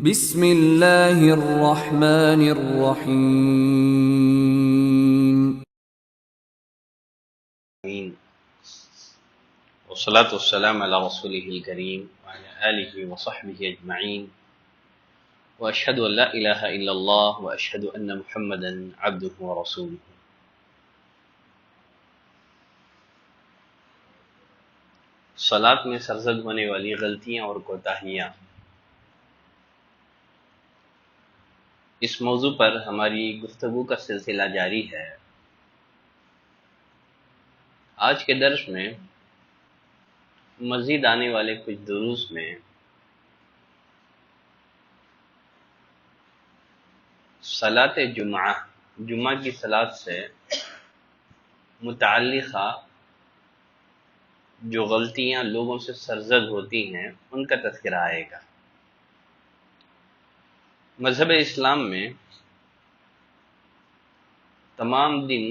بسم اللہ الرحمن الرحیم. آمین والصلاة والسلام على رسوله الكريم وعلى آله وصحبه أجمعين وأشهد أن لا إله إلا الله وأشهد أن محمدا عبده ورسوله. صلاۃ میں سرزد ہونے والی غلطیاں اور کوتاہیاں، اس موضوع پر ہماری گفتگو کا سلسلہ جاری ہے. آج کے درس میں مزید آنے والے کچھ دروس میں صلاۃ جمعہ کی صلاۃ سے متعلقہ جو غلطیاں لوگوں سے سرزد ہوتی ہیں ان کا تذکرہ آئے گا. مذہب اسلام میں تمام دن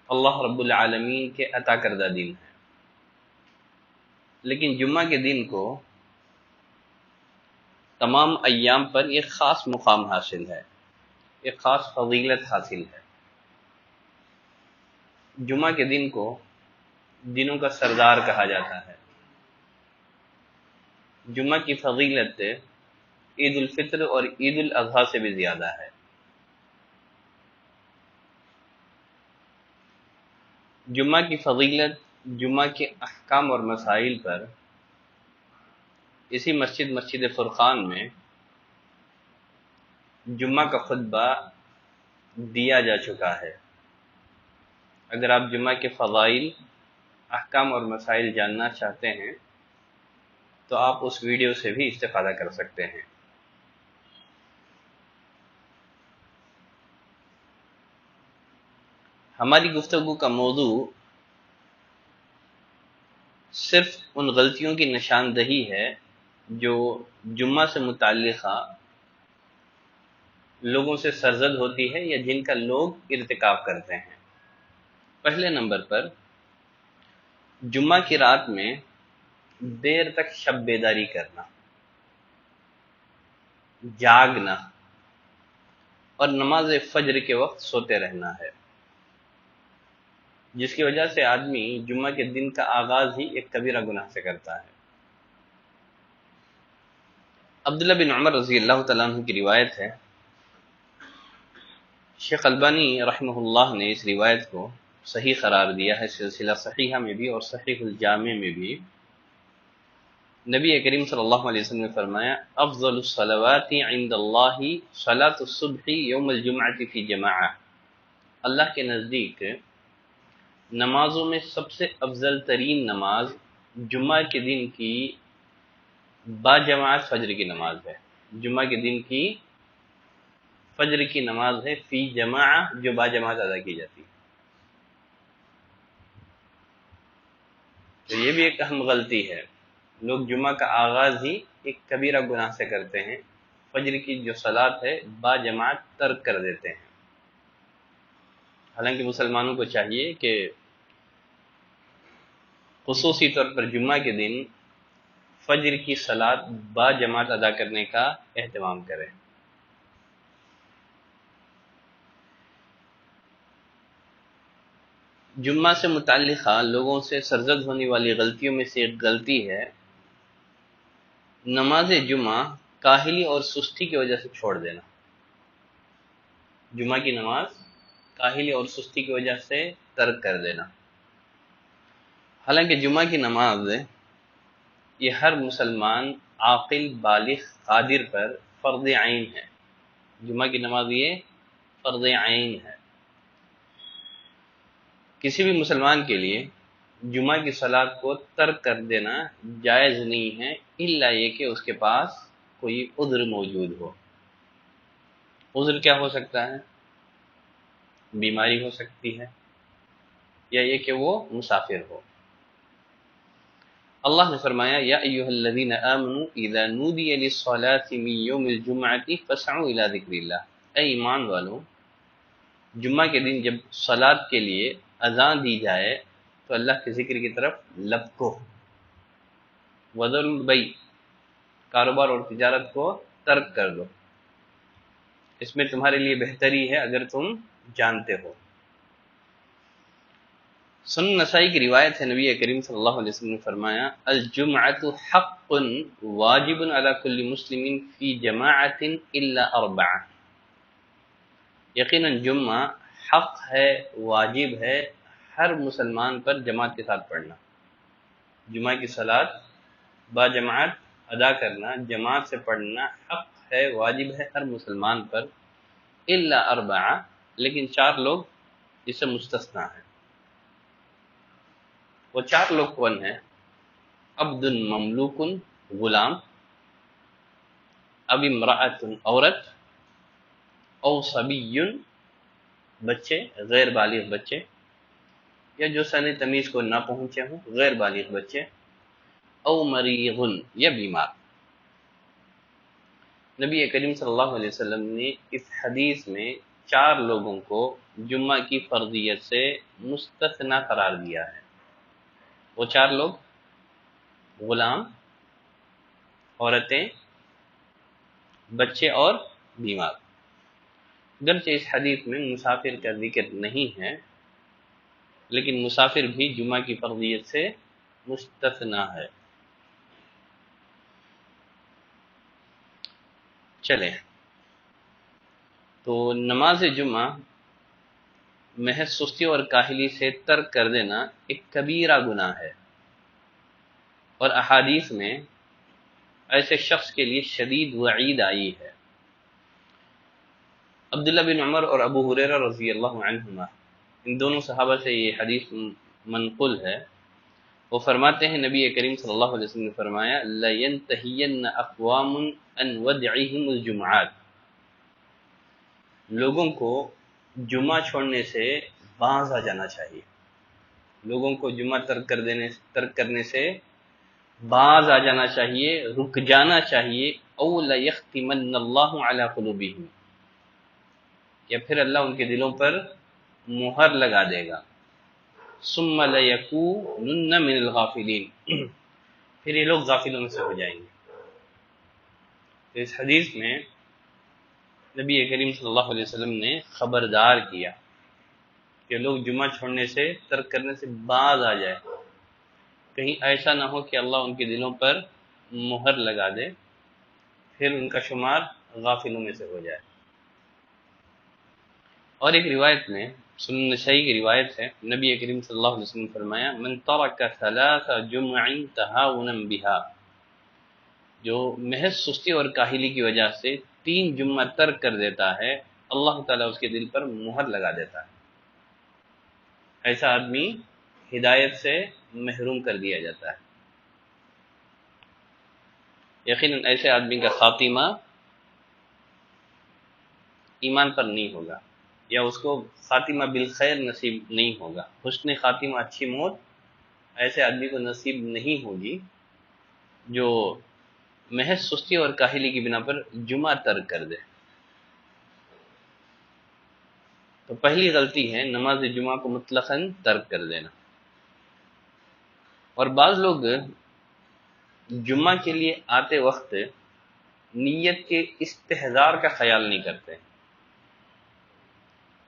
اللہ رب العالمین کے عطا کردہ دن ہیں، لیکن جمعہ کے دن کو تمام ایام پر ایک خاص مقام حاصل ہے، ایک خاص فضیلت حاصل ہے. جمعہ کے دن کو دنوں کا سردار کہا جاتا ہے. جمعہ کی فضیلت عید الفطر اور عید الاضحیٰ سے بھی زیادہ ہے. جمعہ کی فضیلت، جمعہ کے احکام اور مسائل پر اسی مسجد فرقان میں جمعہ کا خطبہ دیا جا چکا ہے. اگر آپ جمعہ کے فضائل، احکام اور مسائل جاننا چاہتے ہیں تو آپ اس ویڈیو سے بھی استفادہ کر سکتے ہیں. ہماری گفتگو کا موضوع صرف ان غلطیوں کی نشاندہی ہے جو جمعہ سے متعلقہ لوگوں سے سرزد ہوتی ہے یا جن کا لوگ ارتکاب کرتے ہیں. پہلے نمبر پر جمعہ کی رات میں دیر تک شب بیداری کرنا، جاگنا اور نماز فجر کے وقت سوتے رہنا ہے، جس کی وجہ سے آدمی جمعہ کے دن کا آغاز ہی ایک کبیرہ گناہ سے کرتا ہے. عبداللہ بن عمر رضی اللہ تعالیٰ عنہ کی روایت ہے. شیخ البانی رحمہ اللہ نے اس روایت کو صحیح قرار دیا ہے، سلسلہ صحیحہ میں بھی اور صحیح الجامع میں بھی. نبی کریم صلی اللہ علیہ وسلم نے فرمایا: افضل الصلوات عند اللہ صلاۃ الصبح یوم الجمعۃ فی جماعہ. اللہ کے نزدیک نمازوں میں سب سے افضل ترین نماز جمعہ کے دن کی با جماعت فجر کی نماز ہے. جمعہ کے دن کی فجر کی نماز ہے فی جماعہ، جو با جماعت ادا کی جاتی ہے. تو یہ بھی ایک اہم غلطی ہے. لوگ جمعہ کا آغاز ہی ایک کبیرہ گناہ سے کرتے ہیں، فجر کی جو صلاۃ ہے با جماعت ترک کر دیتے ہیں. حالانکہ مسلمانوں کو چاہیے کہ خصوصی طور پر جمعہ کے دن فجر کی صلاۃ با جماعت ادا کرنے کا اہتمام کریں. جمعہ سے متعلقہ لوگوں سے سرزد ہونے والی غلطیوں میں سے ایک غلطی ہے نماز جمعہ کاہلی اور سستی کی وجہ سے چھوڑ دینا. جمعہ کی نماز کاہلی اور سستی کی وجہ سے ترک کر دینا. حالانکہ جمعہ کی نماز یہ ہر مسلمان عاقل بالغ قادر پر فرض عین ہے. جمعہ کی نماز یہ فرض عین ہے. کسی بھی مسلمان کے لیے جمعہ کی صلاۃ کو ترک کر دینا جائز نہیں ہے، الا یہ کہ اس کے پاس کوئی عذر موجود ہو. عذر کیا ہو سکتا ہے؟ بیماری ہو سکتی ہے، یا یہ کہ وہ مسافر ہو. اللہ نے فرمایا: یا ایھا الذین آمنوا اذا نودی للصلاۃ من یوم الجمعۃ فاسعوا الی ذکر اللہ. اے ایمان والو، جمعہ کے دن جب صلاۃ کے لیے اذان دی جائے تو اللہ کے ذکر کی طرف لپکو. وذروا البیع، کاروبار اور تجارت کو ترک کر دو، اس میں تمہارے لیے بہتری ہے اگر تم جانتے ہو۔ سنن نسائی کی روایت ہے، نبی کریم صلی اللہ علیہ وسلم نے فرمایا الجمعۃ حق واجب علی کل مسلم فی جماعت الا اربعہ، یقیناً جمعہ حق ہے، واجب ہے ہر مسلمان پر جماعت کے ساتھ پڑھنا، جمعہ کی صلاۃ با جماعت ادا کرنا، جماعت سے پڑھنا حق ہے، واجب ہے ہر مسلمان پر، الا اربعہ، لیکن 4 لوگ اس سے مستثنا ہیں۔ وہ 4 لوگ کون ہیں؟ عبد مملوک، غلام، اب امرأۃ، عورت، او صبی، بچے، غیر بالغ بچے، یا جو سن تمیز کو نہ پہنچے ہوں، غیر بالغ بچے، او مریض، یا بیمار۔ نبی کریم صلی اللہ علیہ وسلم نے اس حدیث میں 4 لوگوں کو جمعہ کی فرضیت سے مستثنا قرار دیا ہے۔ وہ 4 لوگ غلام، عورتیں، بچے اور بیمار۔ گرچہ اس حدیث میں مسافر کا ذکر نہیں ہے، لیکن مسافر بھی جمعہ کی فرضیت سے مستثنا ہے۔ چلیں، تو نماز جمعہ محض سستی اور کاہلی سے ترک کر دینا ایک کبیرہ گناہ ہے، اور احادیث میں ایسے شخص کے لیے شدید وعید آئی ہے۔ عبداللہ بن عمر اور ابو ہریرہ رضی اللہ عنہما، ان دونوں صحابہ سے یہ حدیث منقول ہے، وہ فرماتے ہیں نبی کریم صلی اللہ علیہ وسلم نے فرمایا لَيَنْتَهِيَنَّ أَقْوَامٌ عَنْ وَدْعِهِمُ الْجُمْعَاتِ، لوگوں کو جمعہ چھوڑنے سے باز آ جانا چاہیے، لوگوں کو جمعہ ترک کرنے سے باز آ جانا چاہیے، رک جانا چاہیے، او لَيَخْتِمَنَّ اللَّهُ عَلَى قُلُوبِهِمْ، یا پھر اللہ ان کے دلوں پر مہر لگا دے گا، ثم لَيَكُونُنَّ مِنَ الْغَافِلِينَ، پھر یہ لوگ غافلوں میں سے ہو جائیں گے۔ تو اس حدیث میں نبی کریم صلی اللہ علیہ وسلم نے خبردار کیا کہ لوگ جمعہ چھوڑنے سے، ترک کرنے سے باز آ جائے، کہیں ایسا نہ ہو کہ اللہ ان کے دلوں پر مہر لگا دے، پھر ان کا شمار غافلوں میں سے ہو جائے۔ اور ایک روایت میں، سنن نسائی کی روایت ہے، نبی کریم صلی اللہ علیہ وسلم نے فرمایا من ترک 3 جمع تہاونا بہا، جو محض سستی اور کاہلی کی وجہ سے 3 جمعہ ترک کر دیتا ہے، اللہ تعالیٰ اس کے دل پر مہر لگا دیتا ہے، ایسا آدمی ہدایت سے محروم کر دیا جاتا ہے۔ یقیناً ایسے آدمی کا خاتمہ ایمان پر نہیں ہوگا، یا اس کو خاتمہ بالخیر نصیب نہیں ہوگا، حسن خاتمہ، اچھی موت ایسے آدمی کو نصیب نہیں ہوگی جو محض سستی اور کاہلی کی بنا پر جمعہ ترک کر دے۔ تو پہلی غلطی ہے نماز جمعہ کو مطلقاً ترک کر دینا۔ اور بعض لوگ جمعہ کے لیے آتے وقت نیت کے استحضار کا خیال نہیں کرتے۔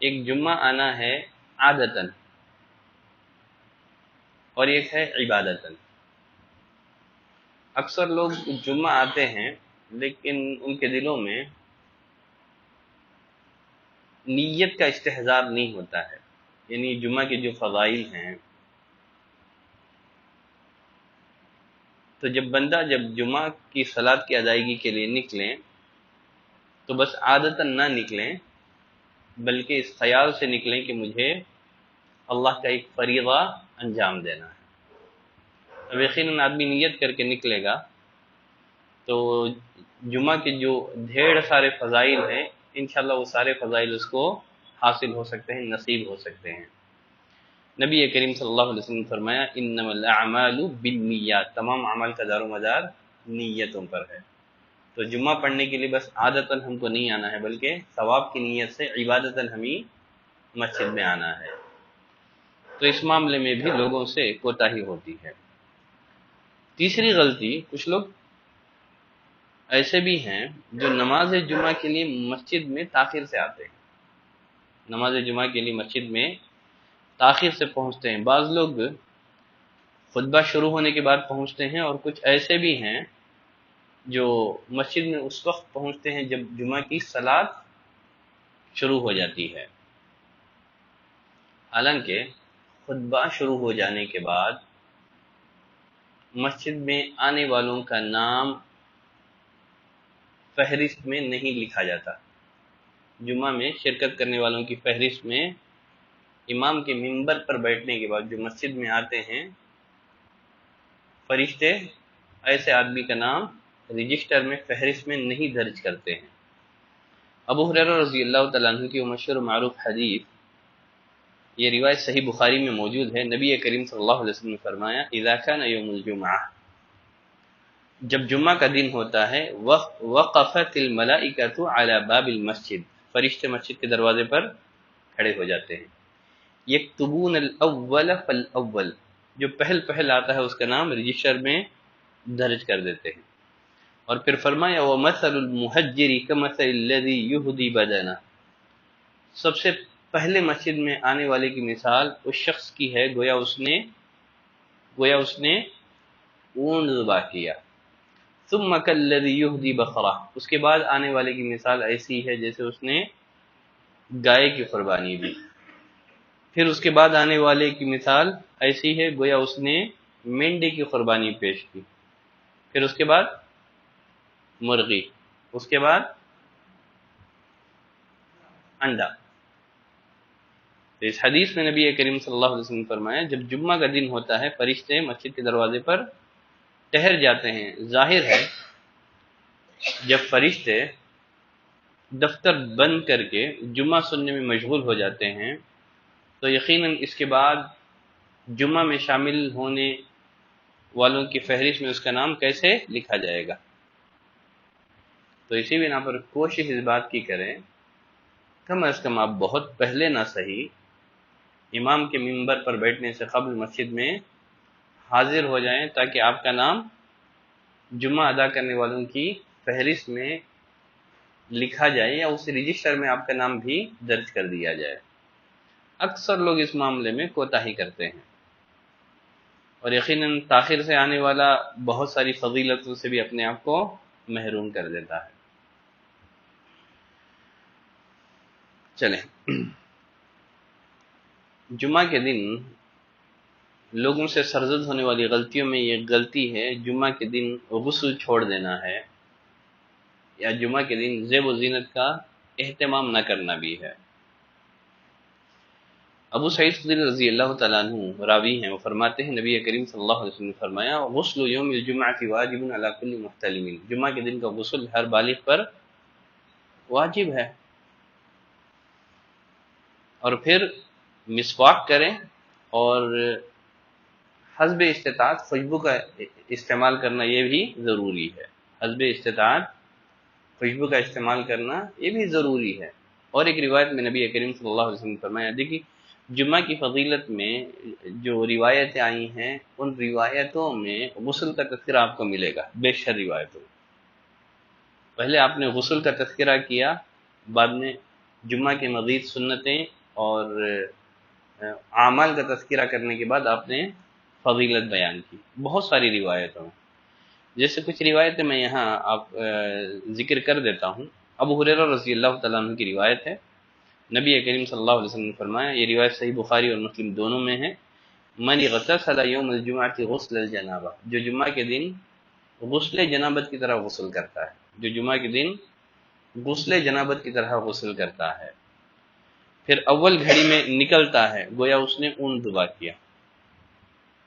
ایک جمعہ آنا ہے عادتاً، اور ایک ہے عبادتاً۔ اکثر لوگ جمعہ آتے ہیں لیکن ان کے دلوں میں نیت کا استحضار نہیں ہوتا ہے، یعنی جمعہ کے جو فضائل ہیں، تو جب بندہ جمعہ کی صلاۃ کی ادائیگی کے لیے نکلیں تو بس عادتاً نہ نکلیں، بلکہ اس خیال سے نکلیں کہ مجھے اللہ کا ایک فریضہ انجام دینا ہے۔ اب یقیناً آدمی نیت کر کے نکلے گا تو جمعہ کے جو ڈھیر سارے فضائل ہیں، انشاءاللہ وہ سارے فضائل اس کو حاصل ہو سکتے ہیں، نصیب ہو سکتے ہیں۔ نبی کریم صلی اللہ علیہ وسلم نے فرمایا انما الاعمال بالنیات، تمام اعمال کا دار و مدار نیتوں پر ہے۔ تو جمعہ پڑھنے کے لیے بس عادتاً ہم کو نہیں آنا ہے، بلکہ ثواب کی نیت سے عبادتاً ہمیں مسجد میں آنا ہے۔ تو اس معاملے میں بھی لوگوں سے کوتاہی ہوتی ہے۔ تیسری غلطی، کچھ لوگ ایسے بھی ہیں جو نماز جمعہ کے لیے مسجد میں تاخیر سے آتے ہیں، نماز جمعہ کے لیے مسجد میں تاخیر سے پہنچتے ہیں۔ بعض لوگ خطبہ شروع ہونے کے بعد پہنچتے ہیں، اور کچھ ایسے بھی ہیں جو مسجد میں اس وقت پہنچتے ہیں جب جمعہ کی صلاۃ شروع ہو جاتی ہے۔ حالانکہ خطبہ شروع ہو جانے کے بعد مسجد میں آنے والوں کا نام فہرست میں نہیں لکھا جاتا۔ جمعہ میں شرکت کرنے والوں کی فہرست میں امام کے منبر پر بیٹھنے کے بعد جو مسجد میں آتے ہیں، فرشتے ایسے آدمی کا نام رجسٹر میں فہرست میں نہیں درج کرتے ہیں۔ ابو ہریرہ رضی اللہ تعالیٰ عنہ کی وہ مشہور معروف حدیث، یہ روایت صحیح بخاری میں موجود ہے، نبی کریم صلی اللہ علیہ وسلم نے فرمایا اذا کان یوم الجمعہ، جب جمعہ کا دن ہوتا ہے، وقفت الملائکۃ علی باب المسجد، فرشتے مسجد کے دروازے پر کھڑے ہو جاتے ہیں، یکتبون الاول فالاول، جو پہل آتا ہے اس کا نام رجسٹر میں درج کر دیتے ہیں۔ اور پھر فرمایا ومثل المہجر کمثل الذی یہدی بدنہ، سب سے پہلے مسجد میں آنے والے کی مثال اس شخص کی ہے گویا اس نے اونٹ ذبح کیا، ثم کالذی یہدی بقرہ، اس کے بعد آنے والے کی مثال ایسی ہے جیسے اس نے گائے کی قربانی دی، پھر اس کے بعد آنے والے کی مثال ایسی ہے گویا اس نے مینڈے کی قربانی پیش کی، پھر اس کے بعد مرغی، اس کے بعد انڈا۔ تو اس حدیث میں نبی کریم صلی اللہ علیہ وسلم نے فرمایا جب جمعہ کا دن ہوتا ہے فرشتے مسجد کے دروازے پر ٹہر جاتے ہیں۔ ظاہر ہے جب فرشتے دفتر بند کر کے جمعہ سننے میں مشغول ہو جاتے ہیں تو یقیناً اس کے بعد جمعہ میں شامل ہونے والوں کی فہرست میں اس کا نام کیسے لکھا جائے گا؟ تو اسی بنا پر کوشش اس بات کی کریں کم از کم آپ بہت پہلے نہ صحیح امام کے منبر پر بیٹھنے سے قبل مسجد میں حاضر ہو جائیں تاکہ آپ کا نام جمعہ ادا کرنے والوں کی فہرست میں لکھا جائے یا اس رجسٹر میں آپ کا نام بھی درج کر دیا جائے۔ اکثر لوگ اس معاملے میں کوتاہی کرتے ہیں اور یقیناً تاخیر سے آنے والا بہت ساری فضیلتوں سے بھی اپنے آپ کو محروم کر دیتا ہے۔ چلیں، جمعہ کے دن لوگوں سے سرزد ہونے والی غلطیوں میں یہ غلطی ہے جمعہ کے دن غسل چھوڑ دینا ہے، یا جمعہ کے دن زیب و زینت کا اہتمام نہ کرنا بھی ہے۔ ابو سعید خدری رضی اللہ تعالیٰ عنہ راوی ہیں، وہ فرماتے ہیں نبی کریم صلی اللہ علیہ وسلم نے فرمایا غسل یوم الجمعہ واجب علی کل محتلم، جمعہ کے دن کا غسل ہر بالغ پر واجب ہے۔ اور پھر مسواک کریں اور حسب استطاعت خوشبو کا استعمال کرنا یہ بھی ضروری ہے، حسب استطاعت خوشبو کا استعمال کرنا یہ بھی ضروری ہے۔ اور ایک روایت میں نبی کریم صلی اللہ علیہ وسلم نے فرمایا، دیکھیے جمعہ کی فضیلت میں جو روایتیں آئی ہیں ان روایتوں میں غسل کا تذکرہ آپ کو ملے گا، بیشتر روایتوں۔ پہلے آپ نے غسل کا تذکرہ کیا، بعد میں جمعہ کے مزید سنتیں اور اعمال کا تذکرہ کرنے کے بعد آپ نے فضیلت بیان کی، بہت ساری روایتوں۔ جیسے کچھ روایتیں میں یہاں آپ ذکر کر دیتا ہوں۔ ابو ہریرہ رضی اللہ تعالیٰ عنہ کی روایت ہے، نبی کریم صلی اللہ علیہ وسلم نے فرمایا، یہ روایت صحیح بخاری اور مسلم دونوں میں ہے، من اغتسل یوم الجمعہ غسل الجنابہ، جو جمعہ کے دن غسل جنابت کی طرح غسل کرتا ہے، جو جمعہ کے دن غسل جنابت کی طرح غسل کرتا ہے، پھر اول گھڑی میں نکلتا ہے گویا اس نے اونٹ ذبح کیا،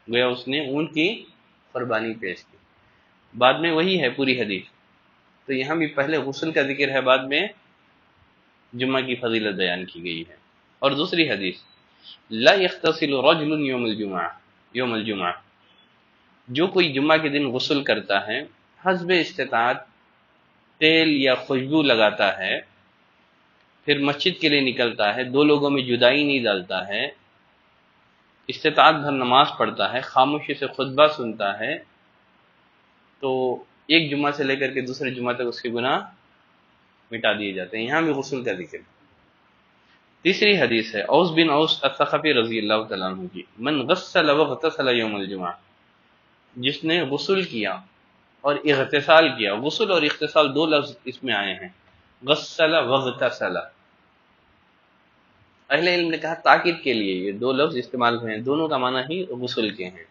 گویا اس نے اونٹ کی قربانی پیش کی، بعد میں وہی ہے پوری حدیث۔ تو یہاں بھی پہلے غسل کا ذکر ہے، بعد میں جمعہ کی فضیلت بیان کی گئی ہے۔ اور دوسری حدیث، لا یغتسل رجل یوم الجمعہ، جو کوئی جمعہ کے دن غسل کرتا ہے حسب استطاعت تیل یا خوشبو لگاتا ہے، پھر مسجد کے لیے نکلتا ہے، دو لوگوں میں جدائی نہیں ڈالتا ہے، استطاعت بھر نماز پڑھتا ہے، خاموشی سے خطبہ سنتا ہے، تو ایک جمعہ سے لے کر کے دوسرے جمعہ تک اس کے گناہ مٹا دیے جاتے ہیں۔ یہاں بھی غسل کا ذکر۔ تیسری حدیث ہے اوس بن اوس الثقفی رضی اللہ تعالیٰ عنہ کی، من غسل واغتسل یوم الجمعہ، جس نے غسل کیا اور اغتسال کیا۔ غسل اور اغتسال دو لفظ اس میں آئے ہیں، غسل واغتسل۔ اہل علم نے کہا تاکید کے لیے یہ دو لفظ استعمال ہوئے ہیں، دونوں کا معنی ہی غسل کے ہیں،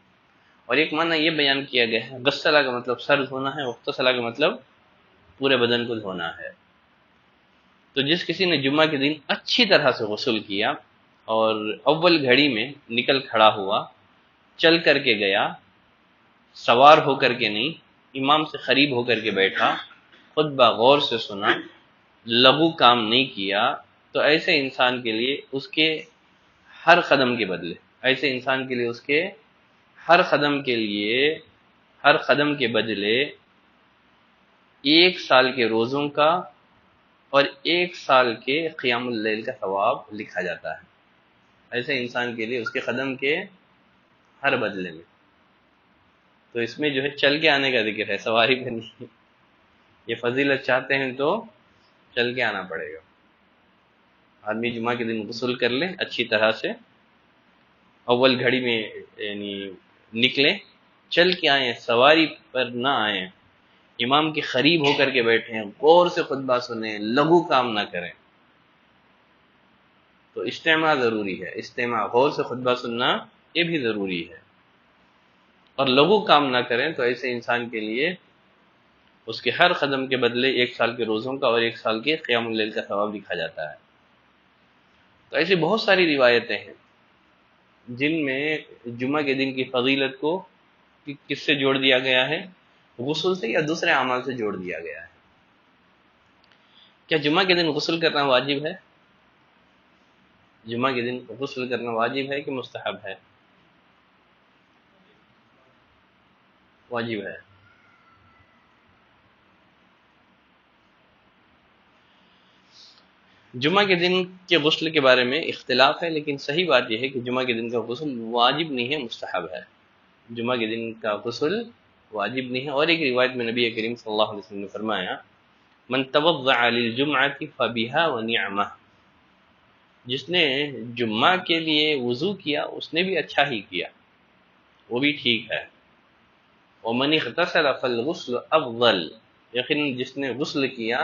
اور ایک معنی یہ بیان کیا گیا ہے غسلہ کا مطلب سر دھونا ہے، واغتسل کا مطلب پورے بدن کو دھونا ہے۔ تو جس کسی نے جمعہ کے دن اچھی طرح سے غسل کیا اور اول گھڑی میں نکل کھڑا ہوا، چل کر کے گیا، سوار ہو کر کے نہیں، امام سے قریب ہو کر کے بیٹھا، خطبہ غور سے سنا، لغو کام نہیں کیا، تو ایسے انسان کے لیے اس کے ہر قدم کے بدلے، ایسے انسان کے لیے اس کے ہر قدم کے بدلے 1 سال کے روزوں کا اور 1 سال کے قیام اللیل کا ثواب لکھا جاتا ہے، ایسے انسان کے لیے اس کے قدم کے ہر بدلے میں۔ تو اس میں جو ہے چل کے آنے کا ذکر ہے، سواری پہ نہیں۔ یہ فضیلت چاہتے ہیں تو چل کے آنا پڑے گا۔ آدمی جمعہ کے دن غسل کر لے اچھی طرح سے، اول گھڑی میں یعنی نکلیں، چل کے آئیں، سواری پر نہ آئیں، امام کے قریب ہو کر کے بیٹھیں، غور سے خطبہ سنیں، لغو کام نہ کریں۔ تو اجتماع ضروری ہے، اجتماع، غور سے خطبہ سننا یہ بھی ضروری ہے، اور لغو کام نہ کریں، تو ایسے انسان کے لیے اس کے ہر قدم کے بدلے 1 سال کے روزوں کا اور 1 سال کے قیام اللیل کا ثواب لکھا جاتا ہے۔ تو ایسی بہت ساری روایتیں ہیں جن میں جمعہ کے دن کی فضیلت کو کس سے جوڑ دیا گیا ہے؟ غسل سے یا دوسرے اعمال سے جوڑ دیا گیا ہے۔ کیا جمعہ کے دن غسل کرنا واجب ہے؟ جمعہ کے دن غسل کرنا واجب ہے کہ مستحب ہے؟ واجب ہے۔ جمعہ کے دن کے غسل کے بارے میں اختلاف ہے، لیکن صحیح بات یہ ہے کہ جمعہ کے دن کا غسل واجب نہیں ہے، مستحب ہے۔ جمعہ کے دن کا غسل واجب نہیں ہے، اور ایک روایت میں نبی کریم صلی اللہ علیہ وسلم نے فرمایا من توضع للجمعۃ فبها ونعمہ، جس نے جمعہ کے لیے وضو کیا اس نے بھی اچھا ہی کیا، وہ بھی ٹھیک ہے۔ ومن اغتسل فالغسل افضل، یقیناً جس نے غسل کیا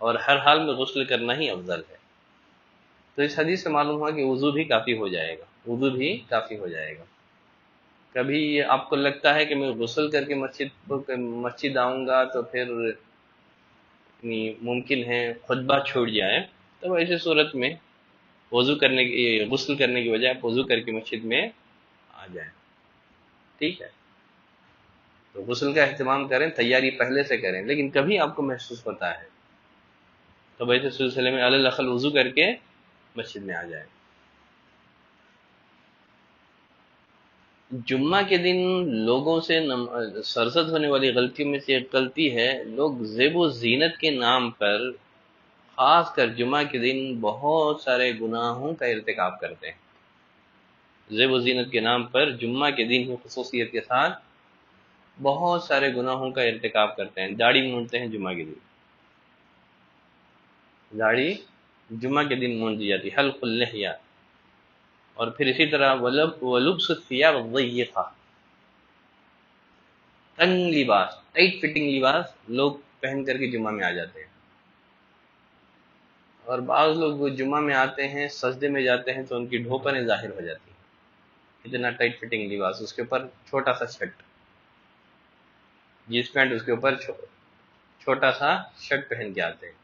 اور ہر حال میں غسل کرنا ہی افضل ہے۔ تو اس حدیث سے معلوم ہوا کہ وضو بھی کافی ہو جائے گا، وضو بھی کافی ہو جائے گا۔ کبھی آپ کو لگتا ہے کہ میں غسل کر کے مسجد آؤں گا تو پھر ممکن ہے خطبہ چھوٹ جائے، تو ایسے صورت میں غسل کرنے کی بجائے آپ وضو کر کے مسجد میں آ جائیں، ٹھیک ہے۔ تو غسل کا اہتمام کریں، تیاری پہلے سے کریں، لیکن کبھی آپ کو محسوس ہوتا ہے تو ایسے سلسلے میں الاقل وضو کر کے مسجد میں آ جائیں۔ جمعہ کے دن لوگوں سے سرزد ہونے والی غلطی میں سے ایک غلطی ہے، لوگ زیب و زینت کے نام پر خاص کر جمعہ کے دن بہت سارے گناہوں کا ارتکاب کرتے ہیں۔ زیب و زینت کے نام پر جمعہ کے دن ہی خصوصیت کے ساتھ بہت سارے گناہوں کا ارتکاب کرتے ہیں۔ داڑھی مونڈتے ہیں جمعہ کے دن، داڑھی جمعہ کے دن مونڈ دی جاتی، حلق اللحیہ، اور پھر اسی طرح ولبس الثياب الضيقہ، تنگ لباس، ٹائٹ فٹنگ لباس لوگ پہن کر کے جمعہ میں آ جاتے ہیں، اور بعض لوگ جمعہ میں آتے ہیں سجدے میں جاتے ہیں تو ان کی ڈھوپنیں ظاہر ہو جاتی ہیں، اتنا ٹائٹ فٹنگ لباس، اس کے اوپر چھوٹا سا شرٹ، جینس پینٹ، اس کے اوپر چھوٹا سا شرٹ پہن کے آتے ہیں۔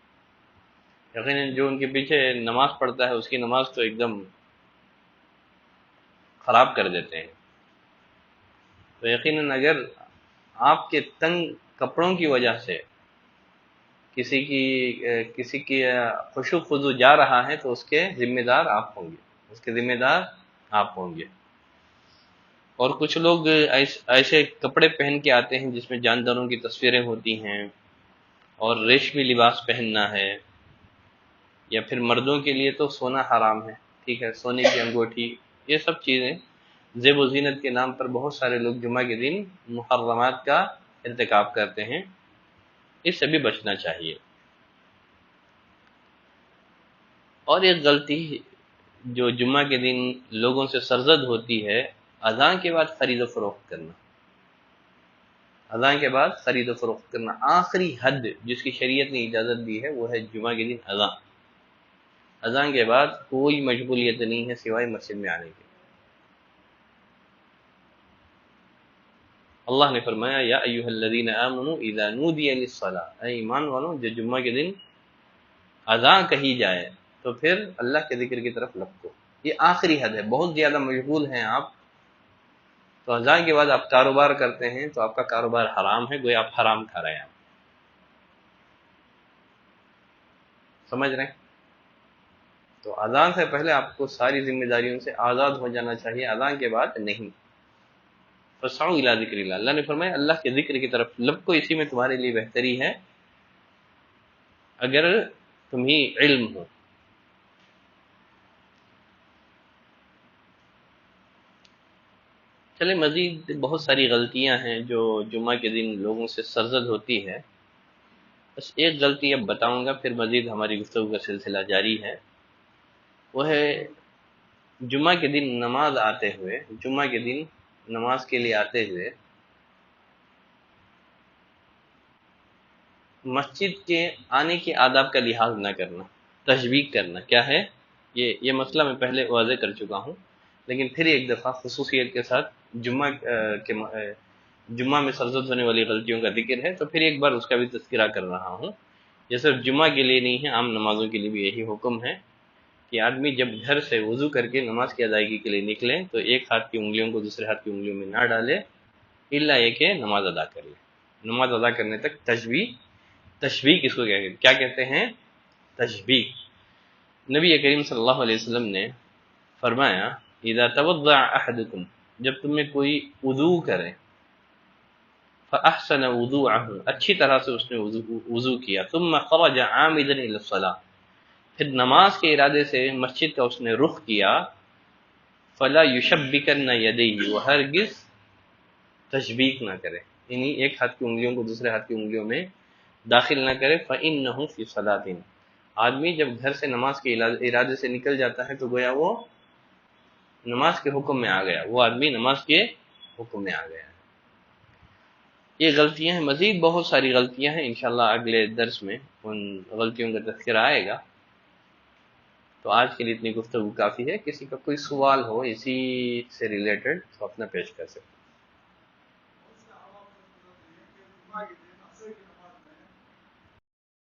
یقیناً جو ان کے پیچھے نماز پڑھتا ہے اس کی نماز تو ایک دم خراب کر دیتے ہیں۔ تو یقیناً اگر آپ کے تنگ کپڑوں کی وجہ سے کسی کی خشوع خضوع جا رہا ہے تو اس کے ذمہ دار آپ ہوں گے، اور کچھ لوگ ایسے کپڑے پہن کے آتے ہیں جس میں جانداروں کی تصویریں ہوتی ہیں، اور ریشمی لباس پہننا ہے، یا پھر مردوں کے لیے تو سونا حرام ہے، ٹھیک ہے، سونے کی انگوٹھی، یہ سب چیزیں زیب و زینت کے نام پر بہت سارے لوگ جمعہ کے دن محرمات کا ارتکاب کرتے ہیں، اس سے بھی بچنا چاہیے۔ اور ایک غلطی جو جمعہ کے دن لوگوں سے سرزد ہوتی ہے، اذان کے بعد خرید و فروخت کرنا۔ اذان کے بعد خرید و فروخت کرنا، آخری حد جس کی شریعت نے اجازت دی ہے وہ ہے جمعہ کے دن اذان۔ اذان کے بعد کوئی مشغولیت نہیں ہے سوائے مسجد میں آنے کے۔ اللہ نے فرمایا یا ایھا الذین آمنوا اذا نودی للصلاۃ، اے ایمان والوں جو جمعہ کے دن اذان کہی جائے تو پھر اللہ کے ذکر کی طرف لپکو۔ یہ آخری حد ہے، بہت زیادہ مشغول ہیں آپ تو اذان کے بعد آپ کاروبار کرتے ہیں تو آپ کا کاروبار حرام ہے، گویا آپ حرام کھا رہے ہیں۔ سمجھ رہے ہیں؟ تو اذان سے پہلے آپ کو ساری ذمہ داریوں سے آزاد ہو جانا چاہیے، اذان کے بعد نہیں۔ فسعوا الی ذکر اللہ، اللہ نے فرمایا اللہ کے ذکر کی طرف لپکو، اسی میں تمہارے لیے بہتری ہے اگر تمہیں علم ہو۔ چلے مزید بہت ساری غلطیاں ہیں جو جمعہ کے دن لوگوں سے سرزد ہوتی ہے، بس ایک غلطی اب بتاؤں گا، پھر مزید ہماری گفتگو کا سلسلہ جاری ہے۔ وہ ہے جمعہ کے دن نماز آتے ہوئے، جمعہ کے دن نماز کے لیے آتے ہوئے مسجد کے آنے کے آداب کا لحاظ نہ کرنا، تشویق کرنا۔ کیا ہے یہ مسئلہ میں پہلے واضح کر چکا ہوں، لیکن پھر ایک دفعہ خصوصیت کے ساتھ جمعہ میں سرزد ہونے والی غلطیوں کا ذکر ہے تو پھر ایک بار اس کا بھی تذکرہ کر رہا ہوں۔ یہ صرف جمعہ کے لیے نہیں ہے، عام نمازوں کے لیے بھی یہی حکم ہے کہ آدمی جب گھر سے وضو کر کے نماز کی ادائیگی کے لیے نکلے تو ایک ہاتھ کی انگلیوں کو دوسرے ہاتھ کی انگلیوں میں نہ ڈالے، الا یہ کہ نماز ادا کر لے۔ نماز ادا کرنے تک تشبیق اس کو کیا کہتے ہیں؟ تشبیق۔ نبی کریم صلی اللہ علیہ وسلم نے فرمایا اذا توضع احدکم، جب تم میں کوئی وضو کرے، فاحسن وضوءه، اچھی طرح سے اس نے وضو کیا، ثم خرج عامدا الى الصلاة، پھر نماز کے ارادے سے مسجد کا اس نے رخ کیا، فلا یشبکن یدیہ، وہ ہرگز تشبیک نہ کرے، یعنی ایک ہاتھ کی انگلیوں کو دوسرے ہاتھ کی انگلیوں میں داخل نہ کرے، فإنہ فی صلاۃ، آدمی جب گھر سے نماز کے ارادے سے نکل جاتا ہے تو گویا وہ نماز کے حکم میں آ گیا، وہ آدمی نماز کے حکم میں آ گیا۔ یہ غلطیاں ہیں، مزید بہت ساری غلطیاں ہیں، انشاءاللہ اگلے درس میں ان غلطیوں کا تذکرہ آئے گا۔ تو آج کے لیے اتنی گفتگو کافی ہے، کسی کا کوئی سوال ہو اسی سے ریلیٹڈ تو اپنا پیش کر سکتے ہیں۔